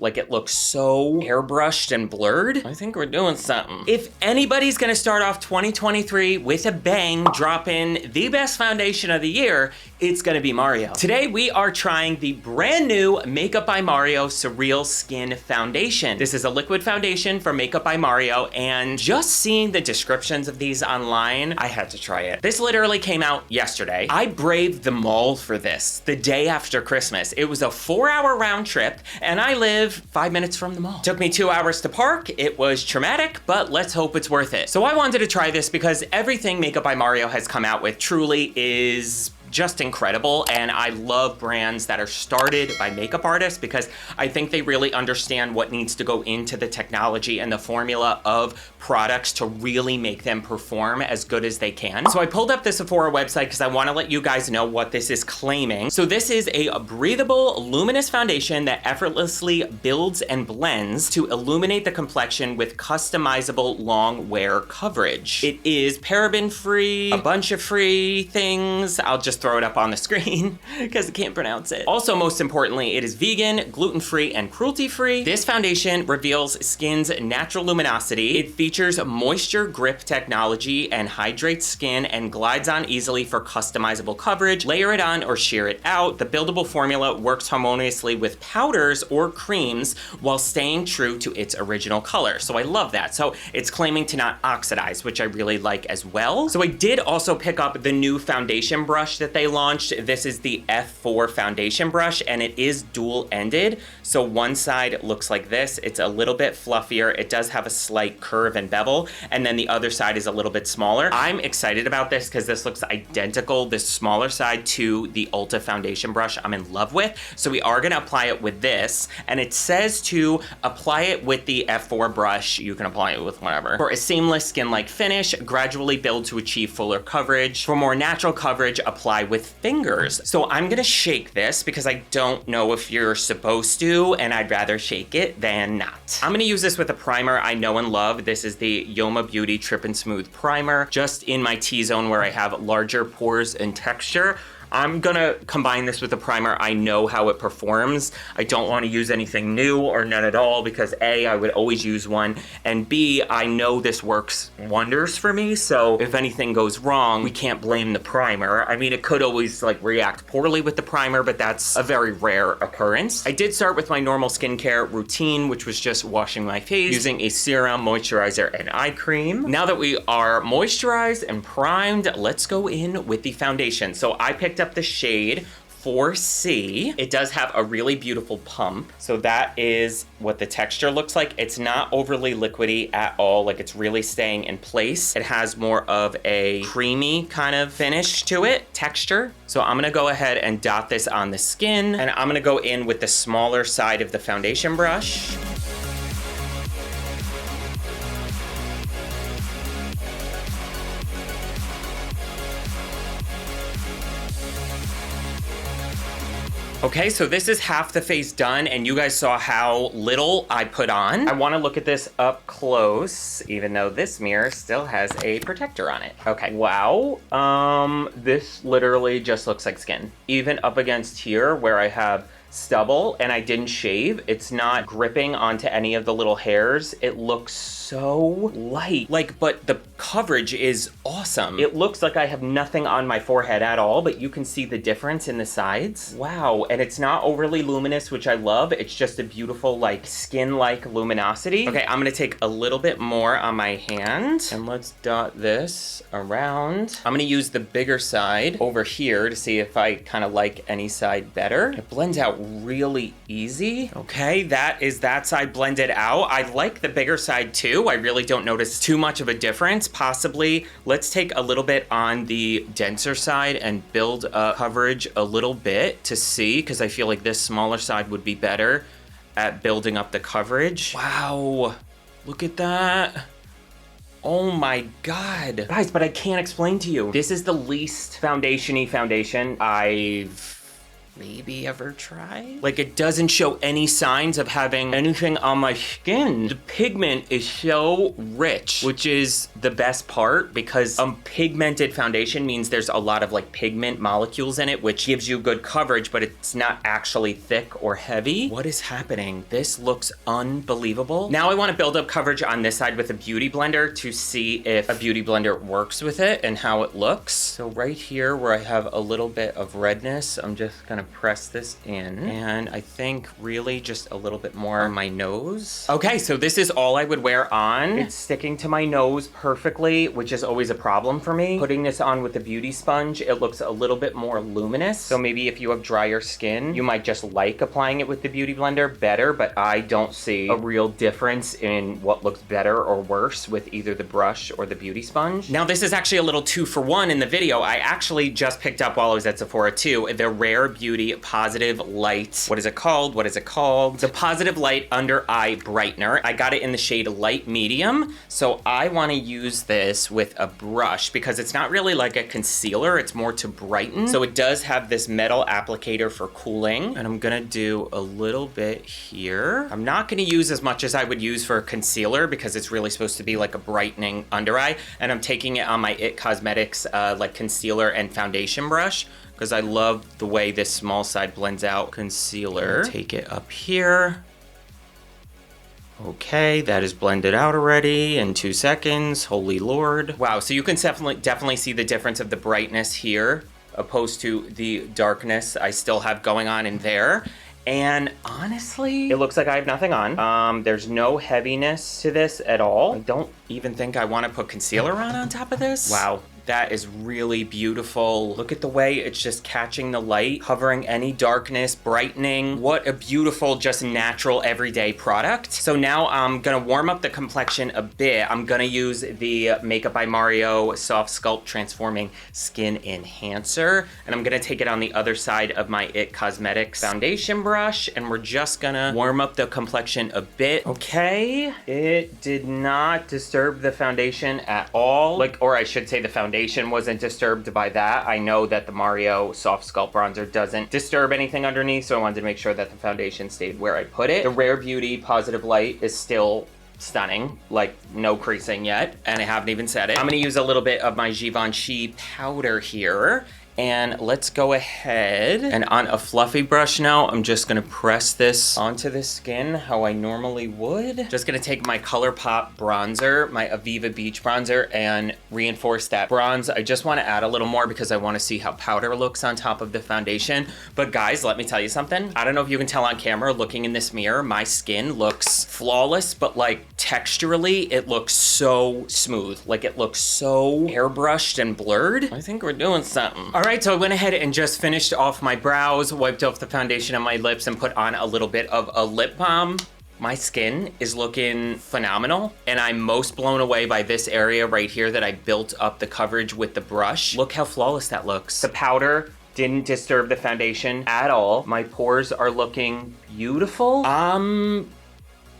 Like it looks so airbrushed and blurred. I think we're doing something. If anybody's gonna start off 2023 with a bang, drop in the best foundation of the year, it's gonna be Mario. Today we are trying the brand new Makeup by Mario SurrealSkin foundation. This is a liquid foundation from Makeup by Mario, and just seeing the descriptions of these online, I had to try it. This literally came out yesterday. I braved the mall for this the day after Christmas. It was a 4-hour round trip, and I live 5 minutes from the mall. Took me 2 hours to park. It was traumatic, but let's hope it's worth it. So I wanted to try this because everything Makeup by Mario has come out with truly is just incredible, and I love brands that are started by makeup artists because I think they really understand what needs to go into the technology and the formula of products to really make them perform as good as they can. So I pulled up the Sephora website because I want to let you guys know what this is claiming. So this is a breathable, luminous foundation that effortlessly builds and blends to illuminate the complexion with customizable long wear coverage. It is paraben-free, a bunch of free things. I'll just throw it up on the screen because I can't pronounce it. Also, most importantly, it is vegan, gluten-free, and cruelty-free. This foundation reveals skin's natural luminosity. It features moisture grip technology and hydrates skin and glides on easily for customizable coverage. Layer it on or sheer it out. The buildable formula works harmoniously with powders or creams while staying true to its original color. So I love that. So it's claiming to not oxidize, which I really like as well. So I did also pick up the new foundation brush that they launched. This is the F4 foundation brush, and it is dual-ended. So one side looks like this. It's a little bit fluffier. It does have a slight curve and bevel, and then the other side is a little bit smaller. I'm excited about this because this looks identical, this smaller side, to the Ulta foundation brush I'm in love with. So we are gonna apply it with this, and it says to apply it with the F4 brush. You can apply it with whatever. For a seamless skin-like finish, gradually build to achieve fuller coverage. For more natural coverage, apply with fingers. So I'm gonna shake this because I don't know if you're supposed to, and I'd rather shake it than not. I'm gonna use this with a primer I know and love. This is the Yoma Beauty Trip and Smooth Primer, just in my T-zone where I have larger pores and texture. I'm gonna combine this with a primer. I know how it performs. I don't wanna use anything new or none at all because A, I would always use one, and B, I know this works wonders for me, so if anything goes wrong, we can't blame the primer. I mean, it could always like react poorly with the primer, but that's a very rare occurrence. I did start with my normal skincare routine, which was just washing my face using a serum, moisturizer, and eye cream. Now that we are moisturized and primed, let's go in with the foundation. So I picked up the shade 4C. It does have a really beautiful pump. So that is what the texture looks like. It's not overly liquidy at all. Like, it's really staying in place. It has more of a creamy kind of finish to it, texture. So I'm gonna go ahead and dot this on the skin, and I'm gonna go in with the smaller side of the foundation brush. Okay, so this is half the face done, and you guys saw how little I put on. I wanna look at this up close, even though this mirror still has a protector on it. Okay, wow. This literally just looks like skin. Even up against here where I have stubble and I didn't shave, it's not gripping onto any of the little hairs. It looks so light, like, but the coverage is awesome. It looks like I have nothing on my forehead at all, but you can see the difference in the sides. Wow, and it's not overly luminous, which I love. It's just a beautiful, like, skin-like luminosity. Okay, I'm gonna take a little bit more on my hand, and let's dot this around. I'm gonna use the bigger side over here to see if I kind of like any side better. It blends out really easy. Okay, that is that side blended out. I like the bigger side too. I really don't notice too much of a difference. Possibly, let's take a little bit on the denser side and build up coverage a little bit to see, because I feel like this smaller side would be better at building up the coverage. Wow, look at that. Oh my God. Guys, but I can't explain to you. This is the least foundation-y foundation I've maybe ever try. Like, it doesn't show any signs of having anything on my skin. The pigment is so rich, which is the best part because pigmented foundation means there's a lot of like pigment molecules in it, which gives you good coverage, but it's not actually thick or heavy. What is happening? This looks unbelievable. Now I want to build up coverage on this side with a beauty blender to see if a beauty blender works with it and how it looks. So right here where I have a little bit of redness, I'm just gonna press this in, and I think really just a little bit more on my nose. Okay, so this is all I would wear on. It's sticking to my nose perfectly, which is always a problem for me. Putting this on with the beauty sponge, it looks a little bit more luminous. So maybe if you have drier skin, you might just like applying it with the beauty blender better, but I don't see a real difference in what looks better or worse with either the brush or the beauty sponge. Now this is actually a little 2-for-1 in the video. I actually just picked up while I was at Sephora too, the Rare Beauty Positive Light. What is it called? What is it called? The Positive Light Under Eye Brightener. I got it in the shade Light Medium. So I want to use this with a brush because it's not really like a concealer. It's more to brighten. So it does have this metal applicator for cooling. And I'm gonna do a little bit here. I'm not gonna use as much as I would use for a concealer because it's really supposed to be like a brightening under eye. And I'm taking it on my IT Cosmetics like concealer and foundation brush because I love the way this small side blends out concealer. Take it up here. Okay, that is blended out already in 2 seconds. Holy Lord. Wow, so you can definitely see the difference of the brightness here opposed to the darkness I still have going on in there. And honestly, it looks like I have nothing on. There's no heaviness to this at all. I don't even think I want to put concealer on top of this. Wow. That is really beautiful. Look at the way it's just catching the light, covering any darkness, brightening. What a beautiful, just natural, everyday product. So now I'm gonna warm up the complexion a bit. I'm gonna use the Makeup by Mario Soft Sculpt Transforming Skin Enhancer. And I'm gonna take it on the other side of my IT Cosmetics foundation brush. And we're just gonna warm up the complexion a bit. Okay, it did not disturb the foundation at all. Or I should say the foundation wasn't disturbed by that. I know that the Mario Soft Sculpt Bronzer doesn't disturb anything underneath, so I wanted to make sure that the foundation stayed where I put it. The Rare Beauty Positive Light is still stunning, like no creasing yet, and I haven't even said it. I'm gonna use a little bit of my Givenchy powder here. And let's go ahead and on a fluffy brush now, I'm just gonna press this onto the skin how I normally would. Just gonna take my ColourPop bronzer, my Aviva Beach bronzer, and reinforce that bronze. I just wanna add a little more because I wanna see how powder looks on top of the foundation. But guys, let me tell you something. I don't know if you can tell on camera, looking in this mirror, my skin looks flawless, but like texturally, it looks so smooth. Like it looks so airbrushed and blurred. I think we're doing something. All right, so I went ahead and just finished off my brows, wiped off the foundation on my lips, and put on a little bit of a lip balm. My skin is looking phenomenal, and I'm most blown away by this area right here that I built up the coverage with the brush. Look how flawless that looks. The powder didn't disturb the foundation at all. My pores are looking beautiful.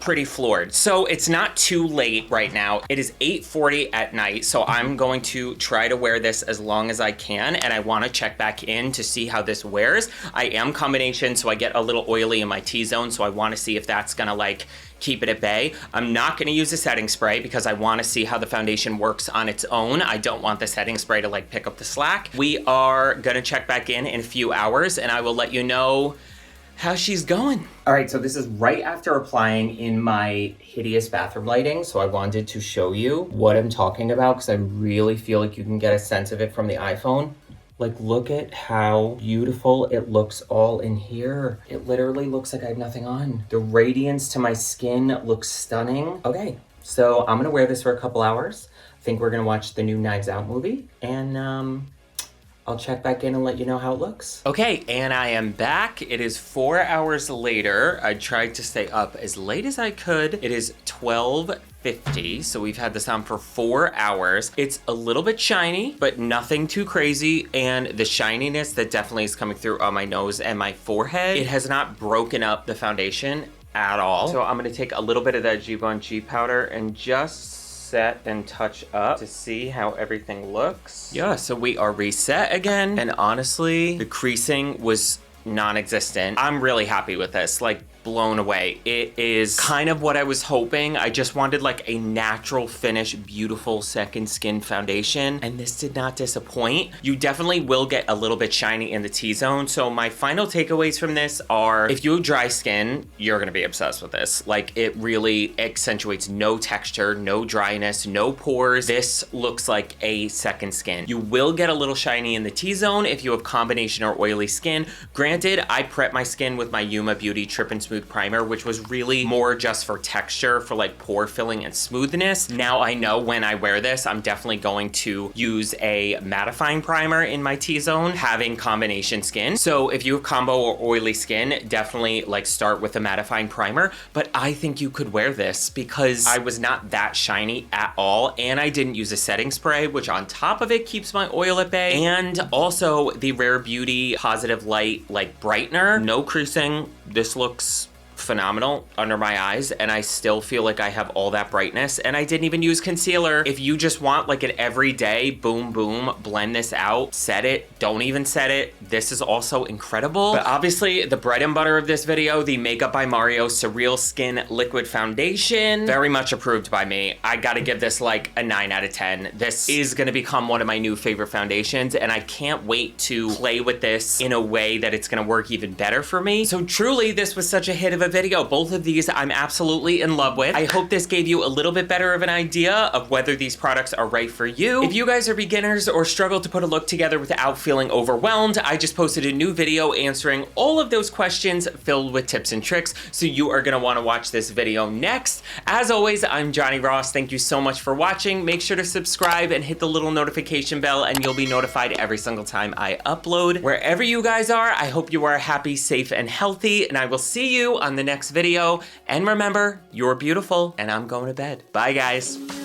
Pretty floored. So it's not too late right now. It is 8:40 at night, so I'm going to try to wear this as long as I can, and I want to check back in to see how this wears. I am combination, so I get a little oily in my T-zone, so I want to see if that's gonna like keep it at bay. I'm not gonna use a setting spray because I wanna see how the foundation works on its own. I don't want the setting spray to like pick up the slack. We are gonna check back in a few hours, and I will let you know how she's going. All right, so this is right after applying in my hideous bathroom lighting, so I wanted to show you what I'm talking about because I really feel like you can get a sense of it from the iPhone. Like, look at how beautiful it looks all in here. It literally looks like I have nothing on. The radiance to my skin looks stunning. Okay, so I'm gonna wear this for a couple hours. I think we're gonna watch the new Knives Out movie, and I'll check back in and let you know how it looks. Okay, and I am back. It is 4 hours later. I tried to stay up as late as I could. It is 12:50, so we've had this on for 4 hours. It's a little bit shiny, but nothing too crazy, and the shininess that definitely is coming through on my nose and my forehead, it has not broken up the foundation at all. So I'm gonna take a little bit of that Givenchy powder and just set and touch up to see how everything looks. Yeah, so we are reset again. And honestly, the creasing was non-existent. I'm really happy with this, like blown away. It is kind of what I was hoping. I just wanted like a natural finish, beautiful second skin foundation, and this did not disappoint. You definitely will get a little bit shiny in the T-zone. So my final takeaways from this are, if you have dry skin, you're gonna be obsessed with this. Like, it really accentuates no texture, no dryness, no pores. This looks like a second skin. You will get a little shiny in the T-zone if you have combination or oily skin. Granted, I prep my skin with my Yuma Beauty Trip and Smooth primer, which was really more just for texture, for like pore filling and smoothness. Now I know when I wear this, I'm definitely going to use a mattifying primer in my T-zone, having combination skin. So if you have combo or oily skin, definitely like start with a mattifying primer. But I think you could wear this because I was not that shiny at all, and I didn't use a setting spray, which on top of it keeps my oil at bay. And also the Rare Beauty Positive Light like brightener, no creasing. This looks phenomenal under my eyes, and I still feel like I have all that brightness, and I didn't even use concealer. If you just want like an everyday boom boom, blend this out, set it, don't even set it, this is also incredible. But obviously the bread and butter of this video, the Makeup by Mario SurrealSkin Liquid Foundation, very much approved by me. I gotta give this like a 9 out of 10. This is gonna become one of my new favorite foundations, and I can't wait to play with this in a way that it's gonna work even better for me. So truly, this was such a hit of a video. Both of these I'm absolutely in love with. I hope this gave you a little bit better of an idea of whether these products are right for you. If you guys are beginners or struggle to put a look together without feeling overwhelmed, I just posted a new video answering all of those questions filled with tips and tricks, so you are gonna wanna watch this video next. As always, I'm Johnny Ross. Thank you so much for watching. Make sure to subscribe and hit the little notification bell, and you'll be notified every single time I upload. Wherever you guys are, I hope you are happy, safe, and healthy, and I will see you on the next video. And remember, you're beautiful, and I'm going to bed. Bye, guys.